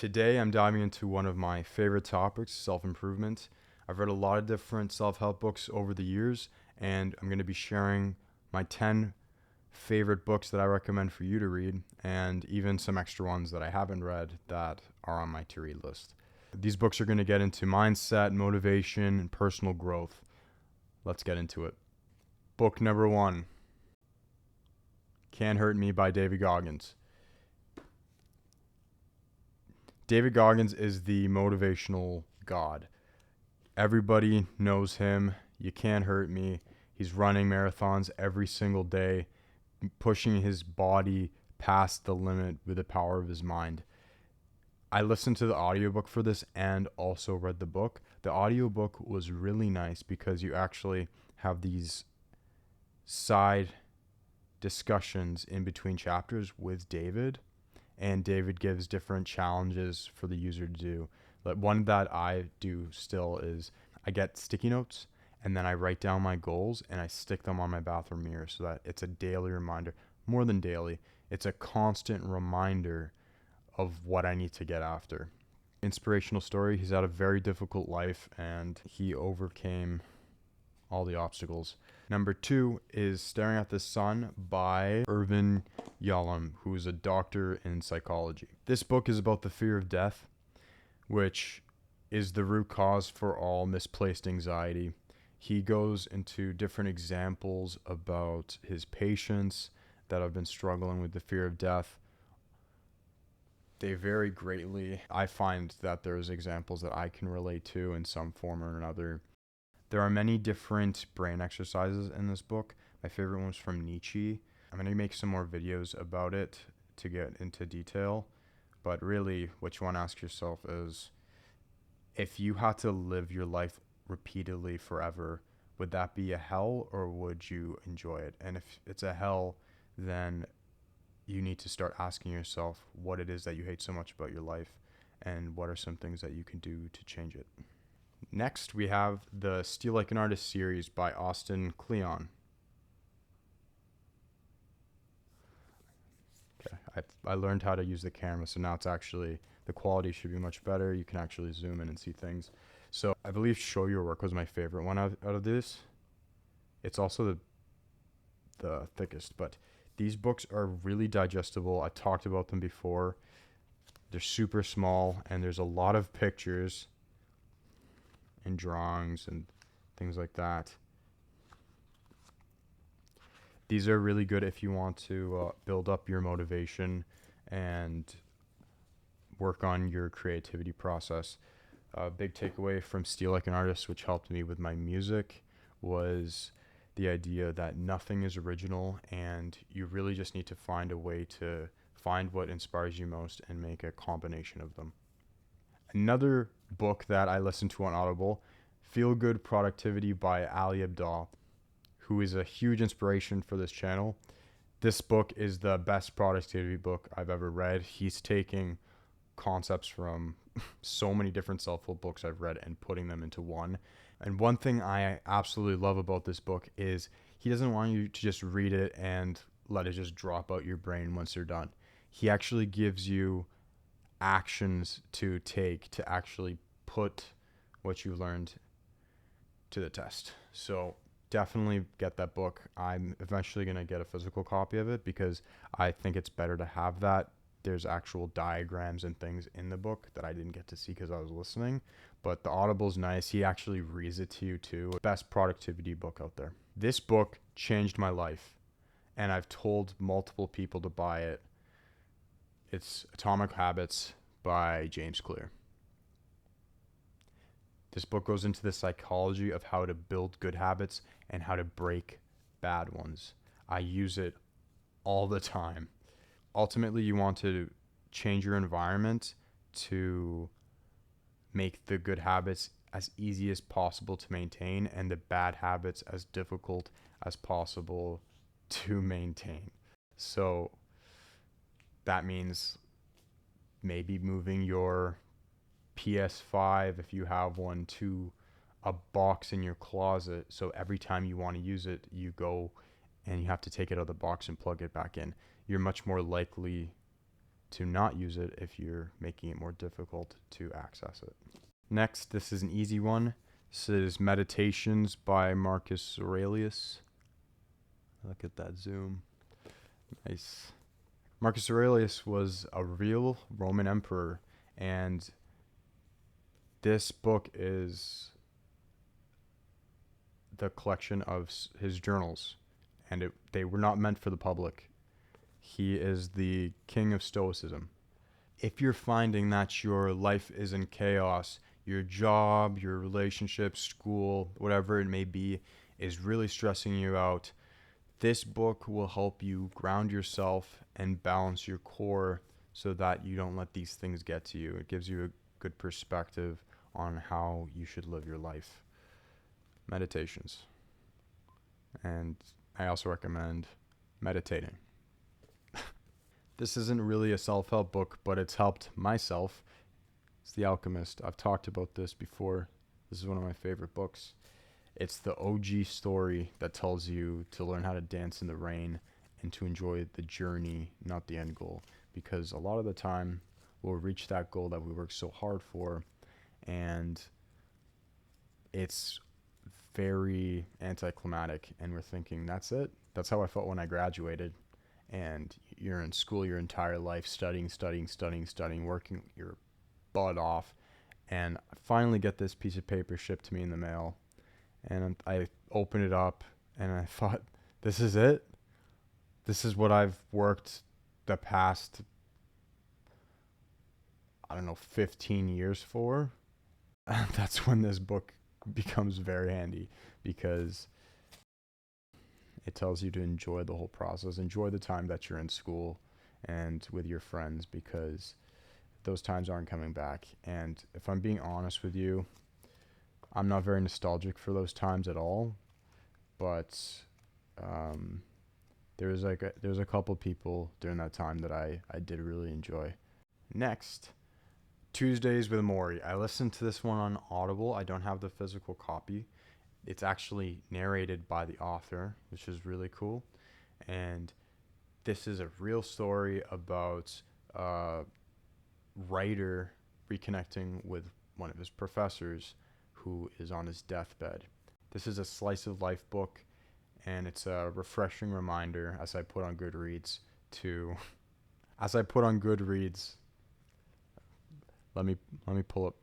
Today, I'm diving into one of my favorite topics, self-improvement. I've read a lot of different self-help books over the years, and I'm going to be sharing my 10 favorite books that I recommend for you to read, and even some extra ones that I haven't read that are on my to-read list. These books are going to get into mindset, motivation, and personal growth. Let's get into it. Book number 1, Can't Hurt Me by David Goggins. David Goggins is the motivational god. Everybody knows him. You can't hurt me. He's running marathons every single day, pushing his body past the limit with the power of his mind. I listened to the audiobook for this and also read the book. The audiobook was really nice because you actually have these side discussions in between chapters with David, and David gives different challenges for the user to do. Like one that I do still is I get sticky notes and then I write down my goals and I stick them on my bathroom mirror so that it's a daily reminder. More than daily, it's a constant reminder of what I need to get after. Inspirational story. He's had a very difficult life and he overcame all the obstacles. Number 2 is Staring at the Sun by Irvin, Yalom, who is a doctor in psychology. This book is about the fear of death, which is the root cause for all misplaced anxiety. He goes into different examples about his patients that have been struggling with the fear of death. They vary greatly. I find that there's examples that I can relate to in some form or another. There are many different brain exercises in this book. My favorite one was from Nietzsche. I'm going to make some more videos about it to get into detail. But really, what you want to ask yourself is, if you had to live your life repeatedly forever, would that be a hell or would you enjoy it? And if it's a hell, then you need to start asking yourself what it is that you hate so much about your life and what are some things that you can do to change it. Next, we have the Steal Like an Artist series by Kleon. Okay, I learned how to use the camera, so now it's actually, the quality should be much better. You can actually zoom in and see things. So I believe Show Your Work was my favorite one out of this. It's also the thickest, but these books are really digestible. I talked about them before. They're super small, and there's a lot of pictures and drawings and things like that. These are really good if you want to build up your motivation and work on your creativity process. A big takeaway from Steal Like an Artist, which helped me with my music, was the idea that nothing is original and you really just need to find a way to find what inspires you most and make a combination of them. Another book that I listened to on Audible, Feel Good Productivity by Abdaal, who is a huge inspiration for this channel. This book is the best productivity book I've ever read. He's taking concepts from so many different self-help books I've read and putting them into one. And one thing I absolutely love about this book is he doesn't want you to just read it and let it just drop out your brain once you're done. He actually gives you actions to take to actually put what you learned to the test. So definitely get that book. I'm eventually going to get a physical copy of it because I think it's better to have that. There's actual diagrams and things in the book that I didn't get to see because I was listening, but the Audible's nice. He actually reads it to you too. Best productivity book out there. This book changed my life and I've told multiple people to buy it. It's Atomic Habits by James Clear. This book goes into the psychology of how to build good habits and how to break bad ones. I use it all the time. Ultimately, you want to change your environment to make the good habits as easy as possible to maintain and the bad habits as difficult as possible to maintain. So that means maybe moving your PS5, if you have one, to a box in your closet. So every time you want to use it, you go and you have to take it out of the box and plug it back in. You're much more likely to not use it if you're making it more difficult to access it. Next, this is an easy one. This is Meditations by Marcus Aurelius. Look at that zoom. Nice. Marcus Aurelius was a real Roman emperor, and this book is the collection of his journals, and they were not meant for the public. He is the king of Stoicism. If you're finding that your life is in chaos, your job, your relationships, school, whatever it may be, is really stressing you out, this book will help you ground yourself and balance your core so that you don't let these things get to you. It gives you a good perspective on how you should live your life. Meditations. And I also recommend meditating. This isn't really a self-help book, but it's helped myself. It's The Alchemist. I've talked about this before. This is one of my favorite books. It's the OG story that tells you to learn how to dance in the rain and to enjoy the journey, not the end goal. Because a lot of the time, we'll reach that goal that we work so hard for, and it's very anticlimactic, and we're thinking, that's it? That's how I felt when I graduated. And you're in school your entire life, studying, working your butt off. And I finally get this piece of paper shipped to me in the mail. And I open it up, and I thought, this is it? This is what I've worked the past, 15 years for? That's when this book becomes very handy, because it tells you to enjoy the whole process, enjoy the time that you're in school and with your friends, because those times aren't coming back. And if I'm being honest with you, I'm not very nostalgic for those times at all, but there's a couple people during that time that I did really enjoy. Next, Tuesdays with Morrie. I listened to this one on Audible. I don't have the physical copy. It's actually narrated by the author, which is really cool. And this is a real story about a writer reconnecting with one of his professors who is on his deathbed. This is a slice of life book, and it's a refreshing reminder, as I put on Goodreads, let me pull up.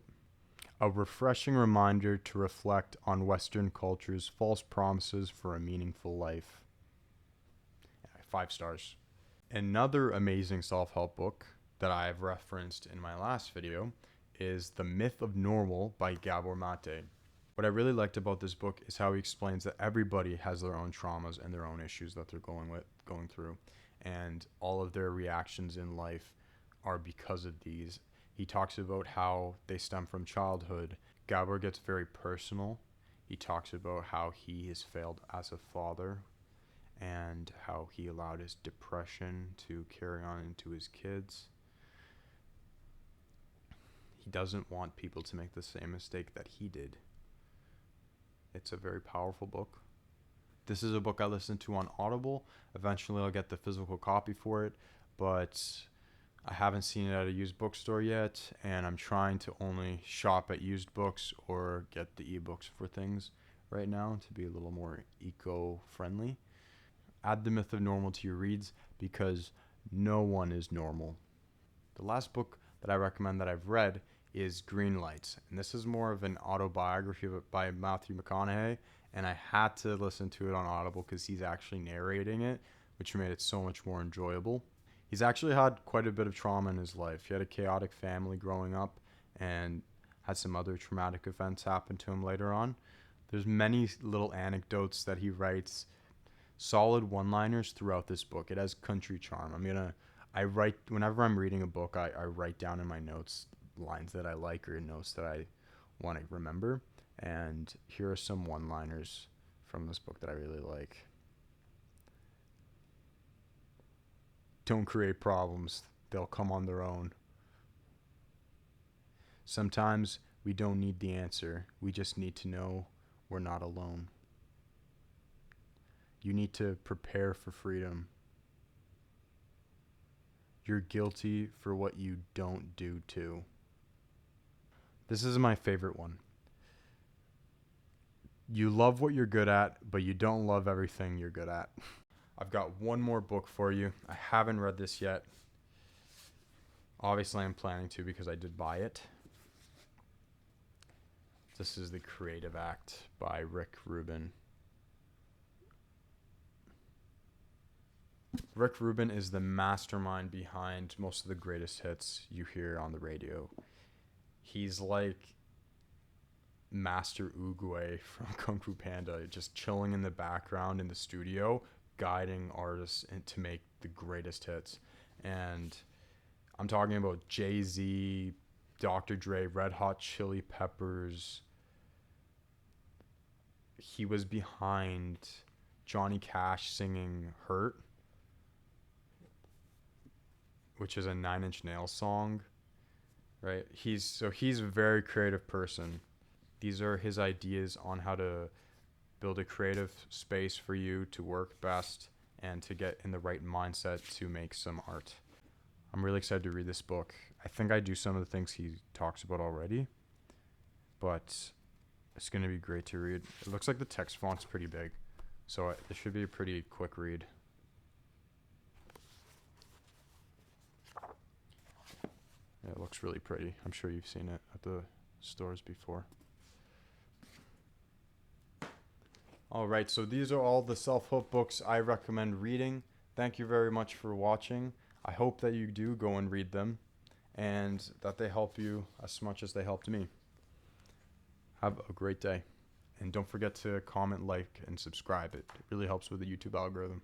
A refreshing reminder to reflect on Western culture's false promises for a meaningful life. 5 stars. Another amazing self-help book that I've referenced in my last video is The Myth of Normal by Gabor. What I really liked about this book is how he explains that everybody has their own traumas and their own issues that they're going through, and all of their reactions in life are because of these. He talks about how they stem from childhood. Gabor gets very personal. He talks about how he has failed as a father and how he allowed his depression to carry on into his kids. He doesn't want people to make the same mistake that he did. It's a very powerful book. This is a book I listened to on Audible. Eventually I'll get the physical copy for it, but I haven't seen it at a used bookstore yet, and I'm trying to only shop at used books or get the ebooks for things right now to be a little more eco-friendly. Add The Myth of Normal to your reads, because no one is normal. The last book that I recommend that I've read is Green Lights, and this is more of an autobiography by Matthew McConaughey, and I had to listen to it on Audible because he's actually narrating it, which made it so much more enjoyable. He's actually had quite a bit of trauma in his life. He had a chaotic family growing up and had some other traumatic events happen to him later on. There's many little anecdotes that he writes, solid one-liners throughout this book. It has country charm. Whenever I'm reading a book, I write down in my notes lines that I like or notes that I want to remember. And here are some one-liners from this book that I really like. Don't create problems. They'll come on their own. Sometimes we don't need the answer. We just need to know we're not alone. You need to prepare for freedom. You're guilty for what you don't do too. This is my favorite one. You love what you're good at, but you don't love everything you're good at. I've got one more book for you. I haven't read this yet. Obviously, I'm planning to because I did buy it. This is The Creative Act by Rick Rubin. Rick Rubin is the mastermind behind most of the greatest hits you hear on the radio. He's like Master Oogway from Kung Fu Panda, just chilling in the background in the studio, guiding artists to make the greatest hits. And I'm talking about Jay-Z, Dr. Dre, Red Hot Chili Peppers. He was behind Johnny Cash singing Hurt, which is a Nine Inch Nails song, right? He's a very creative person. These are his ideas on how to build a creative space for you to work best and to get in the right mindset to make some art. I'm really excited to read this book. I think I do some of the things he talks about already, but it's going to be great to read. It looks like the text font's pretty big, so it should be a pretty quick read. Yeah, it looks really pretty. I'm sure you've seen it at the stores before. All right, so these are all the self-help books I recommend reading. Thank you very much for watching. I hope that you do go and read them and that they help you as much as they helped me. Have a great day. And don't forget to comment, like, and subscribe. It really helps with the YouTube algorithm.